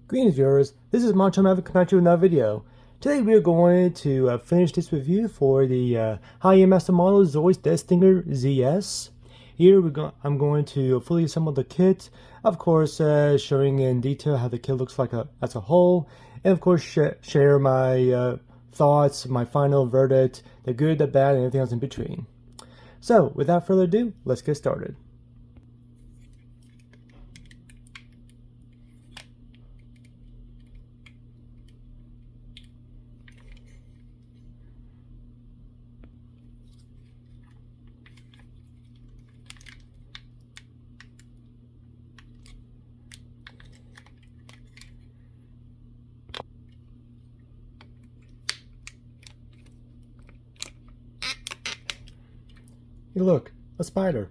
Greetings viewers, this is Moncho Maverick coming at you with another video. Today we are going to finish this review for the high-end master model Zoids Death Stinger ZS. Here I'm going to fully assemble the kit, of course showing in detail how the kit looks like as a whole, and of course share my thoughts, my final verdict, the good, the bad, and everything else in between. So without further ado, let's get started. Hey look, a spider.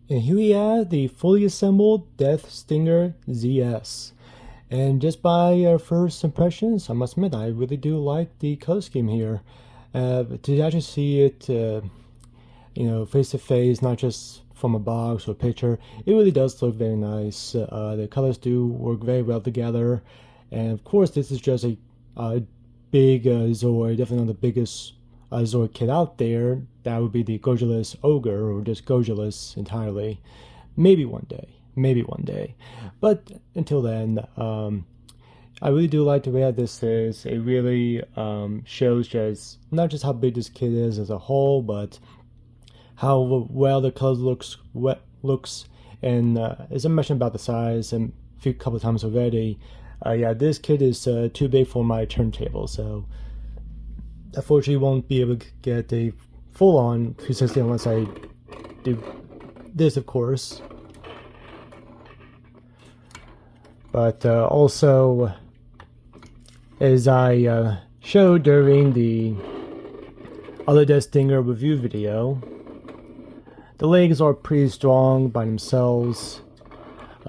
And here we have the fully assembled Death Stinger ZS. And just by our first impressions, I must admit I really do like the color scheme here. To actually see it, face to face, not just from a box or a picture, it really does look very nice. The colors do work very well together, and of course, this is just a big Zoid, definitely not the biggest Zoid kit out there. That would be the Gojulus Ogre, or just Gojulus entirely. Maybe one day. But until then, I really do like the way that this is. It really shows just not just how big this kit is as a whole, but how well the color looks. And as I mentioned about the size and a couple of times already, yeah, this kit is too big for my turntable, so unfortunately won't be able to get a full-on 360 unless I do this, of course. But also, as I showed during the other Death Stinger review video, the legs are pretty strong by themselves.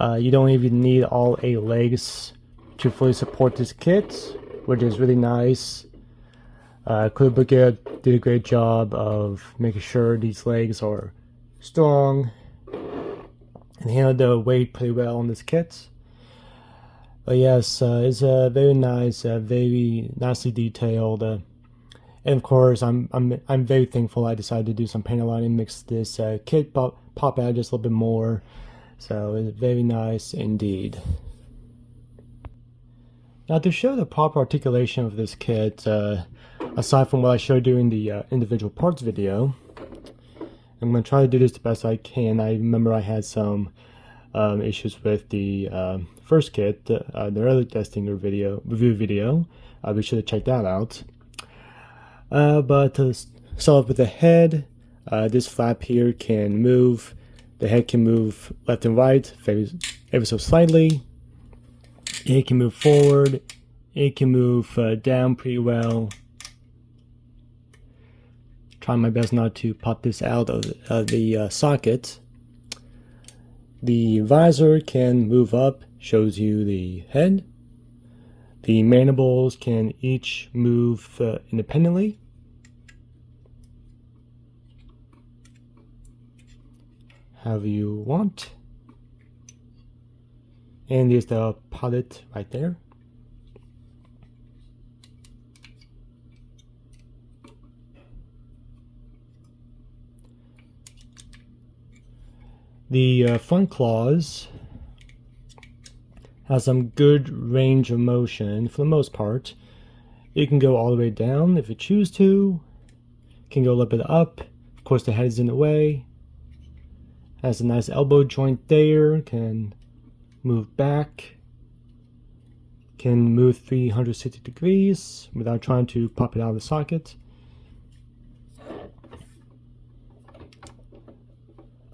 You don't even need all 8 legs to fully support this kit, which is really nice. Kubrick did a great job of making sure these legs are strong and handled the weight pretty well on this kit. But yes, it's very nice, very nicely detailed, and of course, I'm very thankful I decided to do some paint lining, mix this kit pop out just a little bit more. So it's very nice indeed. Now, to show the proper articulation of this kit, aside from what I showed during the individual parts video, I'm going to try to do this the best I can. I remember I had some issues with the first kit, the early Death Stinger review video. Be sure to check that out. But to start off with the head, this flap here can move. The head can move left and right, ever so slightly. It can move forward. It can move down pretty well. Trying my best not to pop this out of the socket. The visor can move up, shows you the head. The mandibles can each move independently. However you want. And there's the palette right there. The front claws has some good range of motion for the most part. It can go all the way down if you choose to. It can go a little bit up. Of course, the head is in the way. Has a nice elbow joint there. Can move back. can move 360 degrees without trying to pop it out of the socket.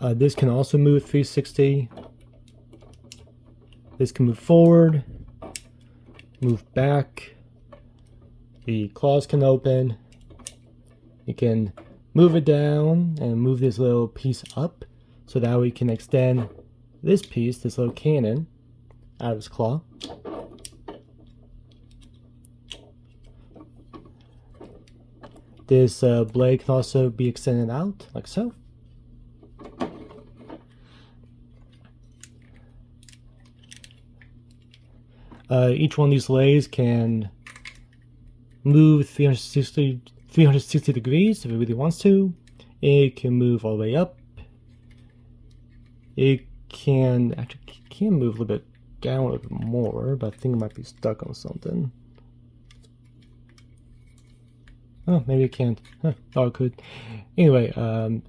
This can also move 360. This can move forward, move back. The claws can open. You can move it down and move this little piece up so that we can extend this piece, this little cannon, out of its claw. This blade can also be extended out like so. Each one of these blades can move 360 degrees if it really wants to. It can move all the way up. It can move a little bit down a little bit more, but I think it might be stuck on something. Oh, maybe it can't. Huh, oh, it could. Anyway,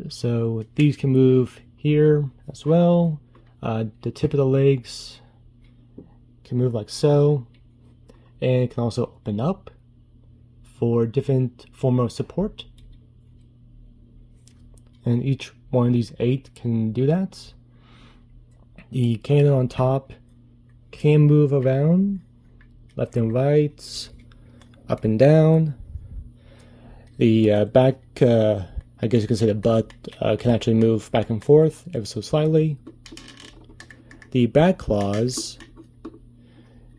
so these can move here as well. The tip of the legs can move like so, and it can also open up for different form of support. And each one of these 8 can do that. The cannon on top can move around, left and right, up and down. The back, I guess you could say the butt, can actually move back and forth ever so slightly. The back claws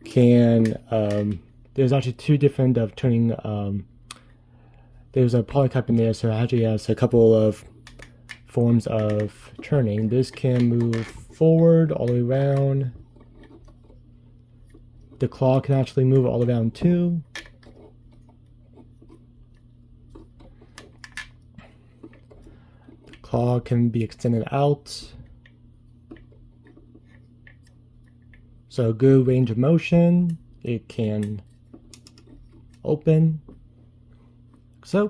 can, there's actually 2 different of turning, there's a polytype in there, so it actually has a couple of forms of turning. This can move forward all the way around. The claw can actually move all the way around too. The claw can be extended out. So good range of motion. It can open, so.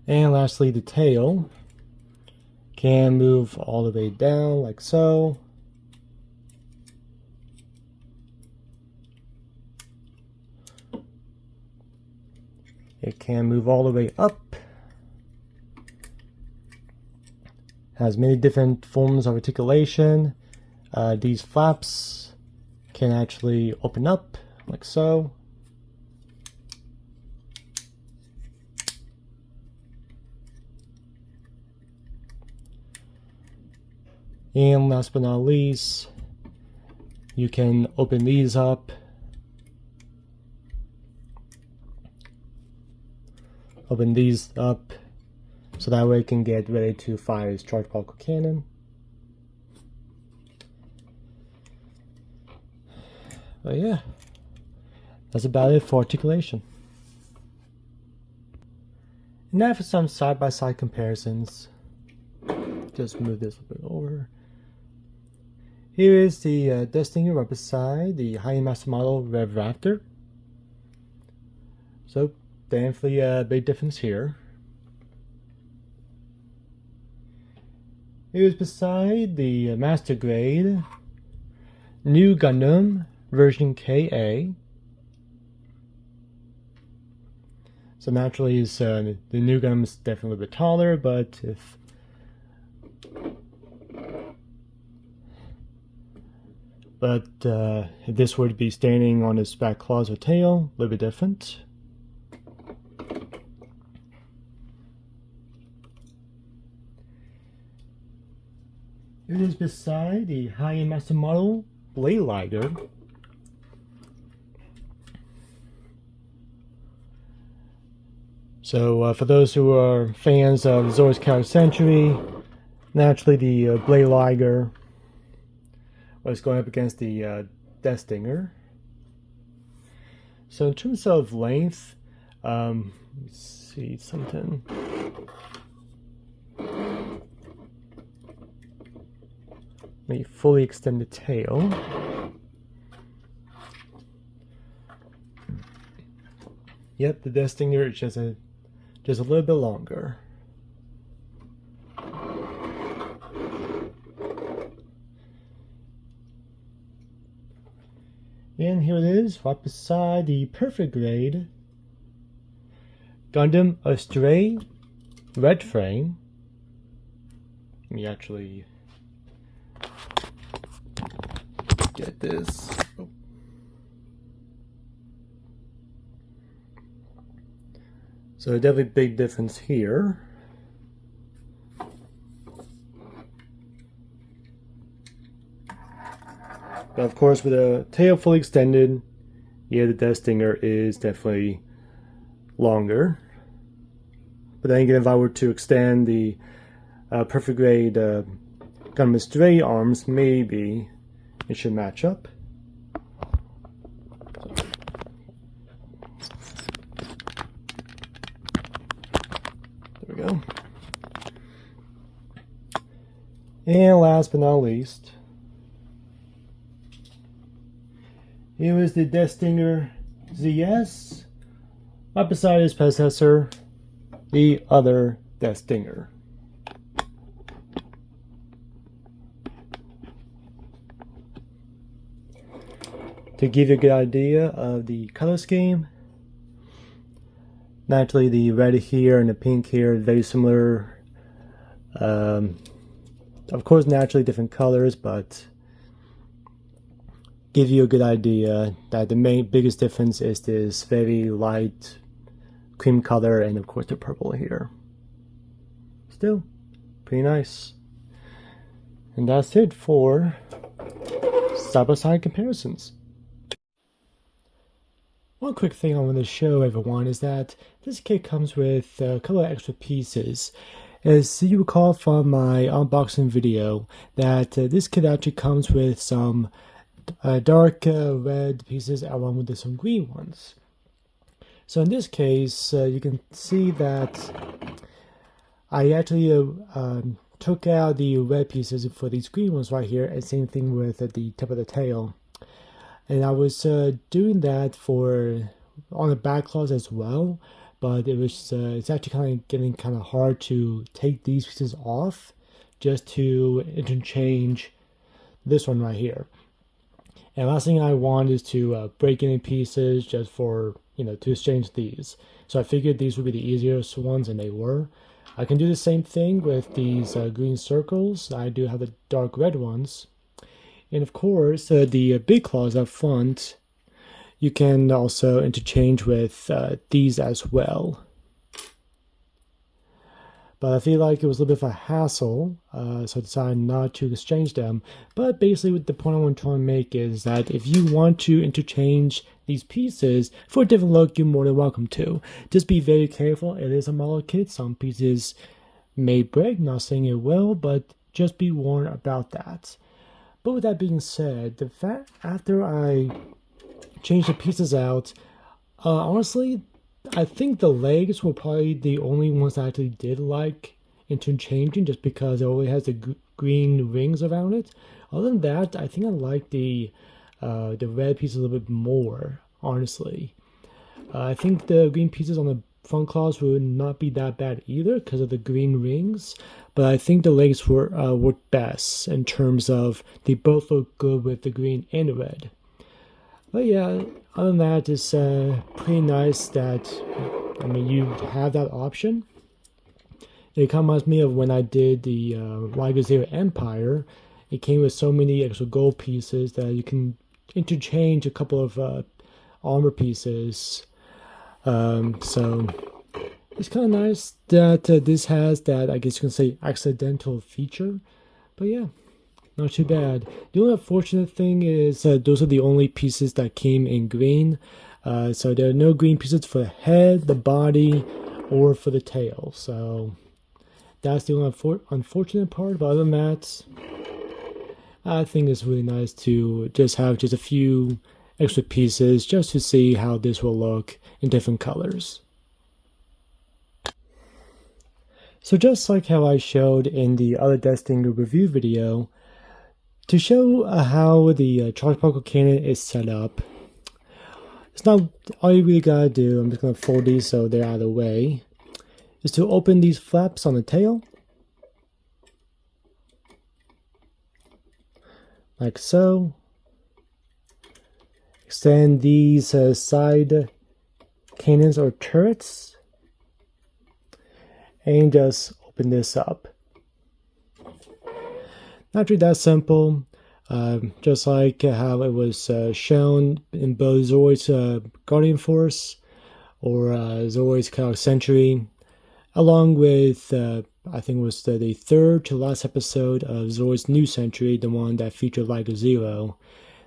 And lastly, the tail can move all the way down like so. It can move all the way up. Has many different forms of articulation. These flaps can actually open up like so. And last but not least, you can open these up. Open these up so that way it can get ready to fire its charged particle cannon. But yeah, that's about it for articulation. And now for some side-by-side comparisons. Just move this a bit over. Here is the Death Stinger right beside the high-end master model Rev Raptor. So definitely a big difference here. Here is beside the master grade New Gundam version KA. So naturally, the New Gundam is definitely a bit taller, but if this were to be standing on its back claws or tail, a little bit different. It is beside the high-end master model Blade Lighter. So for those who are fans of Zoro's Counter Century, naturally the Blade Lighter was going up against the Death Stinger. So in terms of length, let's see something. Let me fully extend the tail. Yep, the Death Stinger is just a little bit longer. And here it is, right beside the perfect grade Gundam Astray red frame. Let me actually get this. Oh. So definitely big difference here. But of course, with a tail fully extended, yeah, the Death Stinger is definitely longer. But then again, if I were to extend the perfect grade Gundam Stray arms, maybe it should match up. There we go. And last but not least, here is the Death Stinger ZS, right beside his predecessor, the other Death Stinger. To give you a good idea of the color scheme, naturally the red here and the pink here are very similar. Of course, naturally different colors, but give you a good idea that the biggest difference is this very light cream color and of course the purple here. Still pretty nice. And that's it for side-by-side comparisons. One quick thing I want to show everyone is that this kit comes with a couple of extra pieces. As you recall from my unboxing video, that this kit actually comes with some dark red pieces along with some green ones. So in this case, you can see that I actually took out the red pieces for these green ones right here, and same thing with the tip of the tail. And I was doing that on the back claws as well, but it's actually getting kind of hard to take these pieces off just to interchange this one right here. And last thing I want is to break any pieces just for, to exchange these. So I figured these would be the easiest ones, and they were. I can do the same thing with these green circles. I do have the dark red ones. And of course, the big claws up front, you can also interchange with these as well. But I feel like it was a little bit of a hassle, so I decided not to exchange them. But basically, the point I want to try and make is that if you want to interchange these pieces for a different look, you're more than welcome to. Just be very careful. It is a model kit. Some pieces may break. Not saying it will, but just be warned about that. But with that being said, the fact after I changed the pieces out, honestly, I think the legs were probably the only ones I actually did like interchanging, just because it only has the green rings around it. Other than that, I think I like the red pieces a little bit more, honestly. I think the green pieces on the front claws would not be that bad either because of the green rings, but I think the legs worked best in terms of they both look good with the green and the red. But yeah, other than that, it's pretty nice that, you have that option. It kind of reminds me of when I did the Liger Zero Empire. It came with so many extra gold pieces that you can interchange a couple of armor pieces. So it's kind of nice that this has that, I guess you can say, accidental feature. But yeah, not too bad. The only unfortunate thing is those are the only pieces that came in green. So there are no green pieces for the head, the body, or for the tail. So that's the only unfortunate part. But other than that, I think it's really nice to just have just a few extra pieces just to see how this will look in different colors. So just like how I showed in the other Death Stinger review video, to show how the charge particle cannon is set up, it's not all you really gotta do. I'm just gonna fold these so they're out of the way. Is to open these flaps on the tail, like so. extend these side cannons or turrets, and just open this up. Not really that simple. Just like how it was shown in both Zoid's Guardian Force or Zoid's Chaotic Century, along with I think it was the third to last episode of Zoid's New Century, the one that featured Liger Zero.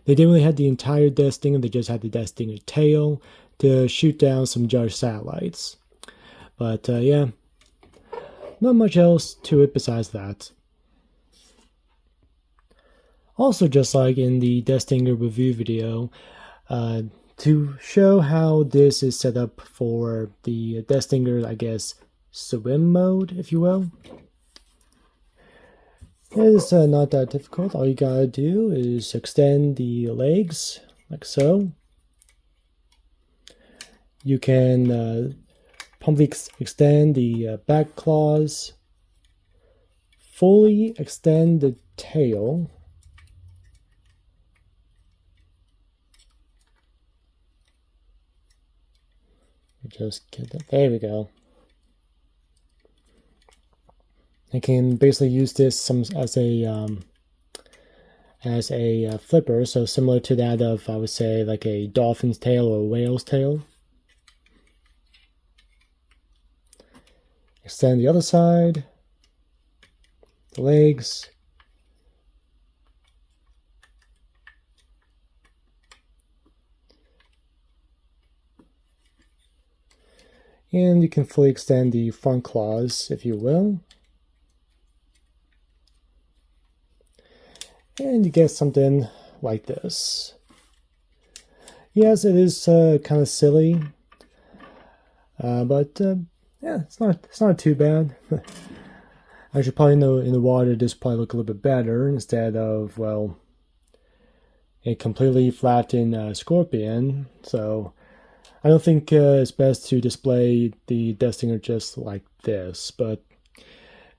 They didn't really have the entire Death Stinger, they just had the Death Stinger tail to shoot down some Judge satellites. But yeah, not much else to it besides that. Also, just like in the Death Stinger review video, to show how this is set up for the Death Stinger, I guess, swim mode, if you will. It's not that difficult. All you gotta do is extend the legs, like so. You can pumply extend the back claws, fully extend the tail, just get that. There we go. I can basically use this as a flipper, so similar to that of, I would say, like a dolphin's tail or a whale's tail. Extend the other side, the legs. And you can fully extend the front claws, if you will. And you get something like this. Yes, it is kind of silly, but yeah, it's not too bad. I should probably know in the water this probably look a little bit better instead of, well, a completely flattened scorpion. So I don't think it's best to display the Death Stinger just like this, but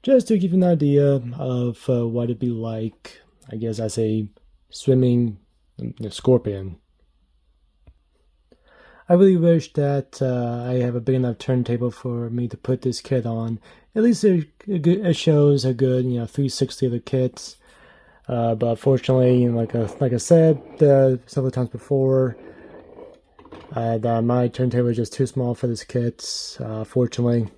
just to give you an idea of what it'd be like, I guess, as a swimming scorpion. I really wish that I have a big enough turntable for me to put this kit on. At least it shows a good 360 of the kits. But fortunately, like I said several times before, that my turntable is just too small for this kit, fortunately.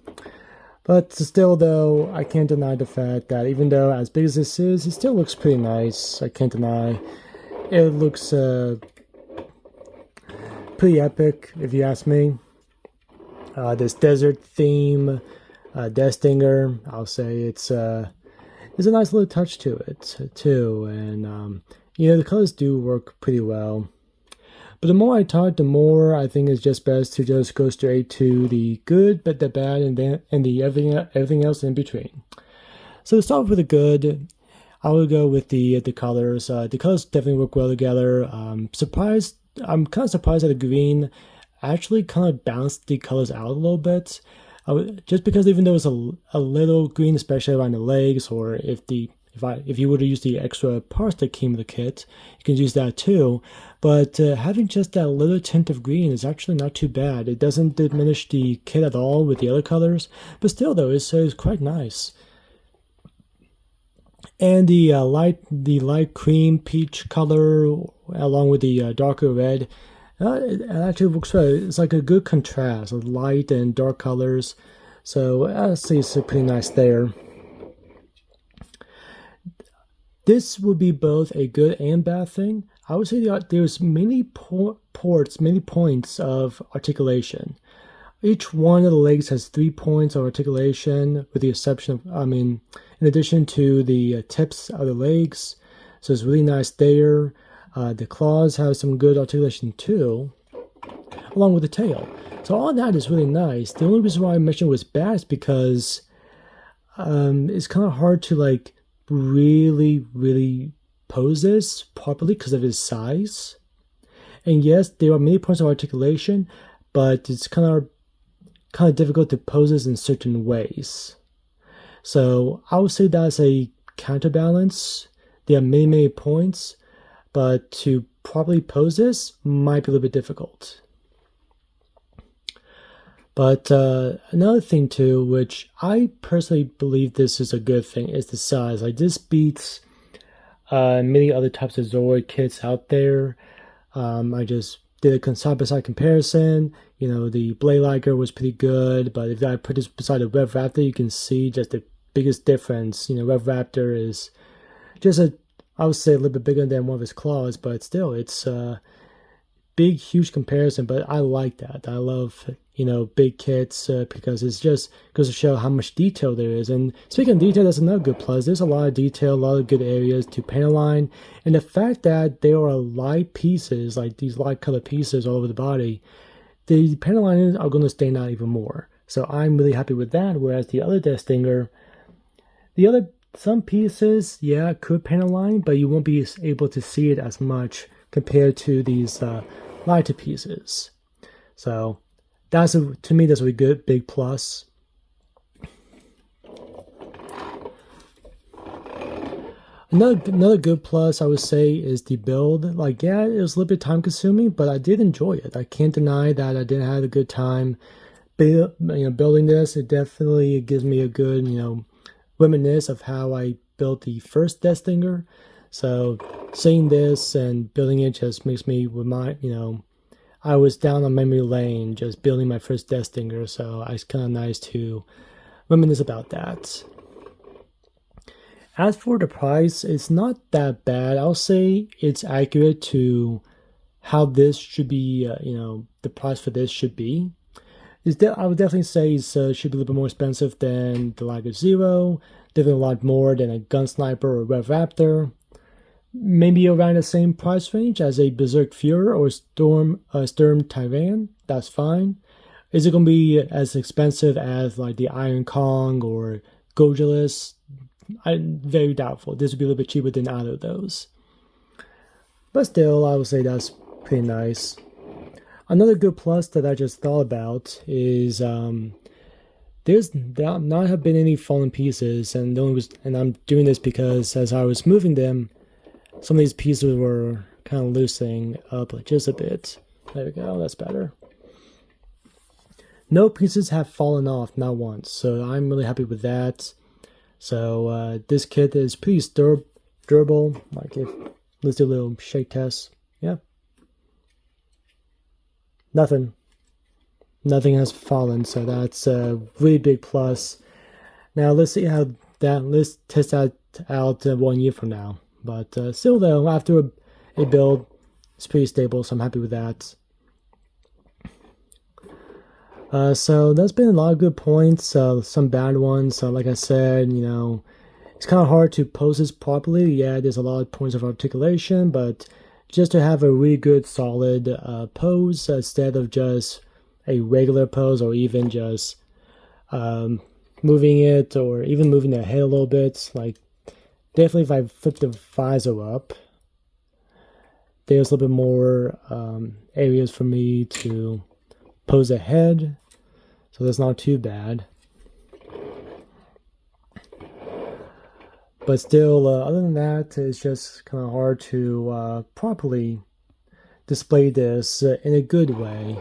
But still, though, I can't deny the fact that even though as big as this is, it still looks pretty nice. I can't deny. It looks pretty epic, if you ask me. This desert theme, Death Stinger, I'll say it's a nice little touch to it, too. And, the colors do work pretty well. But the more I talk, the more I think it's just best to just go straight to the good, but the bad, and the everything else in between. So to start with the good, I would go with the colors. The colors definitely work well together. I'm kind of surprised that the green actually kind of balanced the colors out a little bit. Just because even though it's a little green, especially around the legs, or if you were to use the extra parts that came with the kit, you can use that too. But having just that little tint of green is actually not too bad. It doesn't diminish the kit at all with the other colors, but still though, it's quite nice. And the light cream peach color, along with the darker red, it actually works well. It's like a good contrast of light and dark colors. So I'd say it's pretty nice there. This would be both a good and bad thing. I would say there's many points of articulation. Each one of the legs has 3 points of articulation, with the exception of, in addition to the tips of the legs. So it's really nice there. The claws have some good articulation too, along with the tail. So all that is really nice. The only reason why I mentioned it was bad is because it's kind of hard to really pose this properly because of its size. And yes, there are many points of articulation, but it's kind of difficult to pose this in certain ways. So I would say that's a counterbalance. There are many points, but to properly pose this might be a little bit difficult. But another thing too, which I personally believe this is a good thing, is the size. Like this beats many other types of Zoroid kits out there. I just did a side-by-side comparison. You know, the Blade Liger was pretty good, but if I put this beside the Rev Raptor, you can see just the biggest difference. You know, Rev Raptor is just I would say a little bit bigger than one of his claws, but still, it's a big, huge comparison. But I like that. I love, you know, big kits because it's just goes to show how much detail there is. And speaking of detail, that's another good plus. There's a lot of detail, a lot of good areas to paint a line, and the fact that there are light pieces, like these light color pieces all over the body, the paint lines are going to stand out even more. So I'm really happy with that. Whereas the other Death Stinger, some pieces, yeah, could paint a line, but you won't be able to see it as much compared to these lighter pieces. So to me, that's a good big plus. Another good plus I would say is the build. Like, yeah, it was a little bit time consuming, but I did enjoy it. I can't deny that I did have a good time building this. It definitely gives me a good, reminisce of how I built the first Death Stinger. So seeing this and building it just makes me remind, I was down on memory lane just building my first Death Stinger, so it's kind of nice to reminisce about that. As for the price, it's not that bad. I'll say it's accurate to how this should be, the price for this should be. I would definitely say it should be a little bit more expensive than the Liger Zero, definitely a lot more than a Gun Sniper or Rev Raptor. Maybe around the same price range as a Berserk Fuhrer or Sturm Tyrann. That's fine. Is it going to be as expensive as like the Iron Kong or Gojulus? I'm very doubtful. This would be a little bit cheaper than either of those. But still, I would say that's pretty nice. Another good plus that I just thought about is there not have been any fallen pieces, and I'm doing this because as I was moving them, some of these pieces were kind of loosening up just a bit. There we go, that's better. No pieces have fallen off, not once, so I'm really happy with that. So this kit is pretty durable. Let's do a little shake test. Yeah. Nothing has fallen, so that's a really big plus. Now let's see let's test that out 1 year from now. But still though, after a build, it's pretty stable, so I'm happy with that. So there's been a lot of good points, some bad ones. Like I said, it's kind of hard to pose this properly. Yeah, there's a lot of points of articulation, but just to have a really good solid pose instead of just a regular pose or even just moving it or even moving the head a little bit. Like definitely if I flip the visor up, there's a little bit more areas for me to pose the head, so that's not too bad. But still, other than that, it's just kind of hard to properly display this in a good way.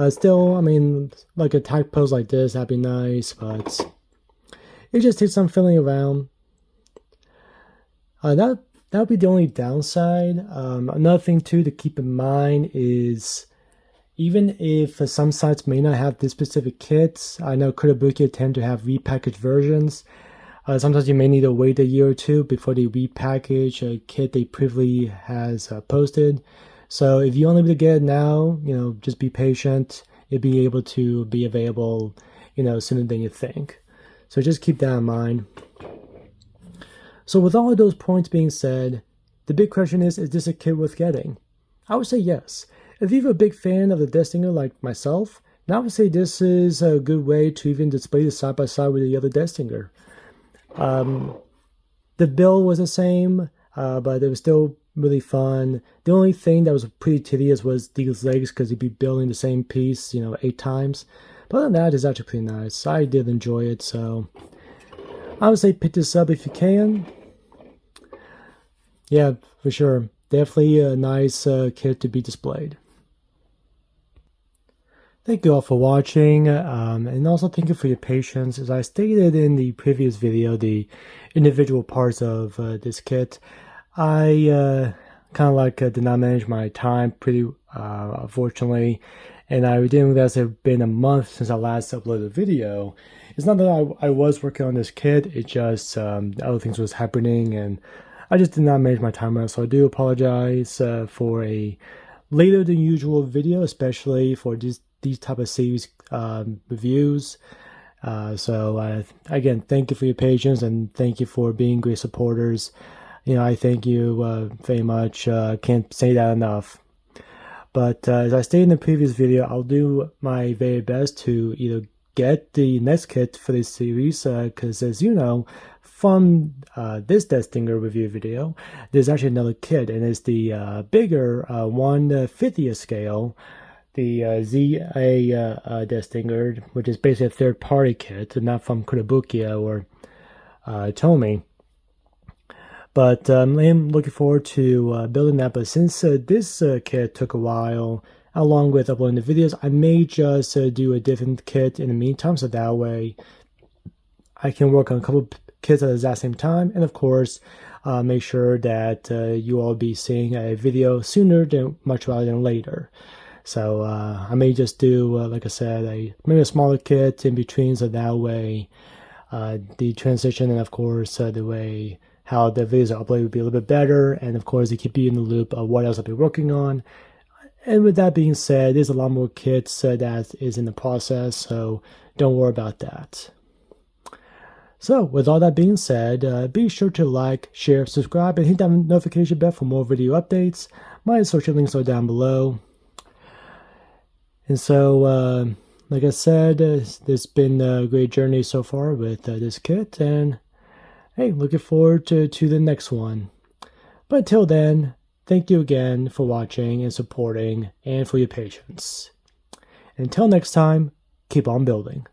Still, I mean, like a tight pose like this, that'd be nice, but it just takes some fiddling around. That would be the only downside. Another thing too to keep in mind is even if some sites may not have this specific kit, I know Kotobukiya tend to have repackaged versions. Sometimes you may need to wait a year or two before they repackage a kit they previously has posted. So if you only able to get it now, just be patient. It'll be able to be available, sooner than you think. So just keep that in mind. So with all of those points being said, the big question is this a kit worth getting? I would say yes. If you're a big fan of the Death Stinger like myself, then I would say this is a good way to even display this side by side with the other Death Stinger. The build was the same, but it was still really fun. The only thing that was pretty tedious was these legs because you'd be building the same piece, 8 times. But other than that, it's actually pretty nice. I did enjoy it, so I would say pick this up if you can. Yeah, for sure. definitely a nice kit to be displayed. Thank you all for watching, and also thank you for your patience. As I stated in the previous video, the individual parts of this kit, I kind of like did not manage my time pretty unfortunately, and I didn't realize it had been a month since I last uploaded a video. It's not that I was working on this kit, it just other things was happening, and I just did not manage my time well, so I do apologize for a later than usual video, especially for these type of series reviews. So again, thank you for your patience, and thank you for being great supporters. I thank you very much. Can't say that enough. But as I stated in the previous video, I'll do my very best to either get the next kit for this series, because as you know, from this Death Stinger review video, there's actually another kit, and it's the bigger 1/50th scale, the ZA Death Stinger, which is basically a third-party kit, not from Kurabukia or Tomy. But I'm looking forward to building that. But since this kit took a while, along with uploading the videos, I may just do a different kit in the meantime, so that way I can work on a couple kits at the exact same time, and of course make sure that you all be seeing a video sooner than much rather than later. So I may just do, like I said, maybe a smaller kit in between, so that way the transition and of course the way how the videos are uploaded would be a little bit better, and of course to keep you in the loop of what else I'll be working on. And with that being said, there's a lot more kits that is in the process, so don't worry about that. So with all that being said, be sure to like, share, subscribe, and hit that notification bell for more video updates. My social links are down below. And so, like I said, it's been a great journey so far with this kit, and hey, looking forward to the next one. But until then, thank you again for watching and supporting, and for your patience. Until next time, keep on building.